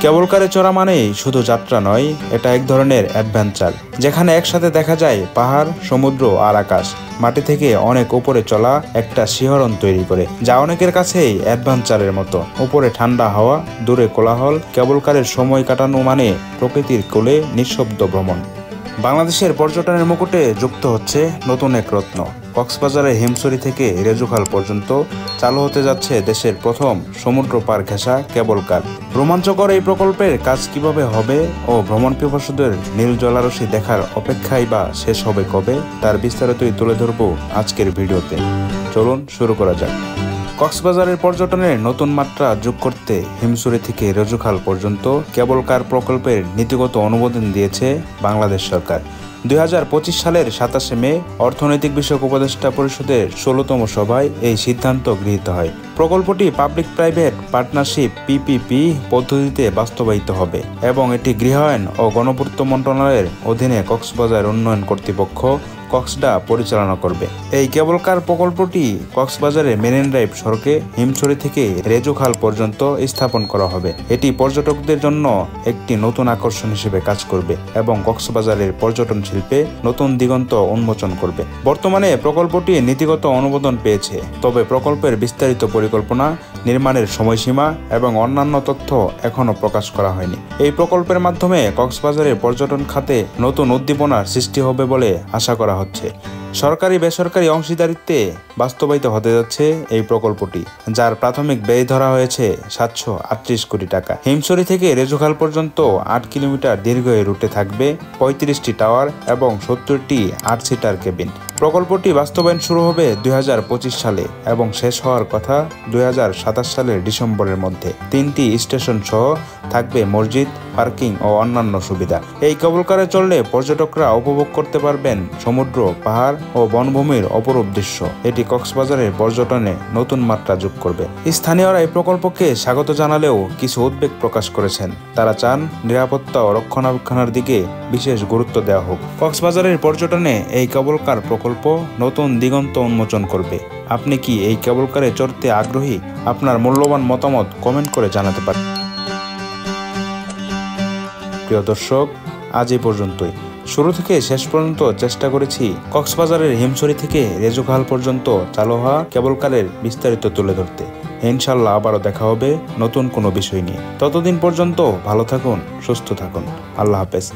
কেবল কারে চড়া মানেই শুধু যাত্রা নয়, এটা এক ধরনের অ্যাডভেঞ্চার, যেখানে একসাথে দেখা যায় পাহাড়, সমুদ্র আর আকাশ। মাটি থেকে অনেক উপরে চলা একটা শিহরণ তৈরি করে, যা অনেকের কাছেই অ্যাডভেঞ্চারের মতো। উপরে ঠান্ডা হাওয়া, দূরে কোলাহল, কেবল কারের সময় কাটানো মানে প্রকৃতির কোলে নিঃশব্দ ভ্রমণ। বাংলাদেশের পর্যটনের মুকুটে যুক্ত হচ্ছে নতুন এক রত্ন। কক্সবাজারের হিমছড়ি থেকে রেজুখাল পর্যন্ত চালু হতে যাচ্ছে দেশের প্রথম সমুদ্র পার ঘেঁষা কেবল কার। রোমাঞ্চকর এই প্রকল্পের কাজ কিভাবে হবে ও ভ্রমণ পিপাসুদের নীল জলারসি দেখার অপেক্ষাই বা শেষ হবে কবে, তার বিস্তারিতই তুলে ধরব আজকের ভিডিওতে। চলুন শুরু করা যাক। কক্সবাজারের পর্যটনের নতুন মাত্রা যোগ করতে হিমছড়ি থেকে রেজুখাল পর্যন্ত কেবল কার প্রকল্পের নীতিগত অনুমোদন দিয়েছে বাংলাদেশ সরকার। 2025 সালের 27 মে অর্থনৈতিক বিষয়ক উপদেষ্টা পরিষদের 16তম সভায় এই সিদ্ধান্ত গৃহীত হয়। প্রকল্পটি পাবলিক প্রাইভেট পার্টনারশিপ PPP পদ্ধতিতে বাস্তবায়িত হবে এবং এটি গৃহায়ন ও গণপূর্ত মন্ত্রণালয়ের অধীনে কক্সবাজার উন্নয়ন কর্তৃপক্ষ কক্সডা পরিচালনা করবে। এই কেবল কার প্রকল্পটি কক্সবাজারের মেরিন ড্রাইভ সড়কে হিমছড়ি থেকে রেজুখাল পর্যন্ত স্থাপন করা হবে। এটি পর্যটকদের জন্য একটি নতুন আকর্ষণ হিসেবে কাজ করবে এবং কক্সবাজারের পর্যটন শিল্পে নতুন দিগন্ত উন্মোচন করবে। বর্তমানে প্রকল্পটি নীতিগত অনুমোদন পেয়েছে, তবে প্রকল্পের বিস্তারিত পরিকল্পনা, নির্মাণের সময়সীমা এবং অন্যান্য তথ্য এখনও প্রকাশ করা হয়নি। এই প্রকল্পের মাধ্যমে কক্সবাজারের পর্যটন খাতে নতুন উদ্দীপনার সৃষ্টি হবে বলে আশা করা হচ্ছে। সরকারি বেসরকারি অংশীদারিত্বে বাস্তবায়িত হতে যাচ্ছে এই প্রকল্পটি, যার প্রাথমিক ব্যয় ধরা হয়েছে 738 কোটি টাকা। হিমছড়ি থেকে রেজুখাল পর্যন্ত 8 কিলোমিটার দীর্ঘ এই রুটে থাকবে 35টি টাওয়ার এবং 70টি 8 সিটার কেবিন। প্রকল্পটি বাস্তবায়ন শুরু হবে 2025 সালে এবং শেষ হওয়ার কথা 2027 সালের ডিসেম্বরের মধ্যে। 3টি স্টেশন সহ থাকবে মসজিদ, পার্কিং ও অন্যান্য সুবিধা। এই কেবল কারে চললে পর্যটকরা উপভোগ করতে পারবেন সমুদ্র, পাহাড় ও বনভূমির অপরূপ দৃশ্য। এটি কক্সবাজারের পর্যটনে নতুন মাত্রা যোগ করবে। স্থানীয়রা এই প্রকল্পকে স্বাগত জানালেও কিছু উদ্বেগ প্রকাশ করেছেন। তারা চান নিরাপত্তা ও রক্ষণাবেক্ষণের দিকে বিশেষ গুরুত্ব দেওয়া হোক। কক্সবাজারের পর্যটনে এই কেবল কার প্রকল্প নতুন দিগন্ত উন্মোচন করবে। আপনি কি এই কেবল কারে চড়তে আগ্রহী? আপনার মূল্যবান মতামত কমেন্ট করে জানাতে পারেন। প্রিয় দর্শক, আজ এই পর্যন্তই। শুরু থেকে শেষ পর্যন্ত চেষ্টা করেছি কক্সবাজারের হিমছড়ি থেকে রেজুখাল পর্যন্ত চালু হওয়া কেবল কারের বিস্তারিত তুলে ধরতে। ইনশাল্লাহ আবারও দেখা হবে নতুন কোনো বিষয় নিয়ে। ততদিন পর্যন্ত ভালো থাকুন, সুস্থ থাকুন। আল্লাহ হাফেজ।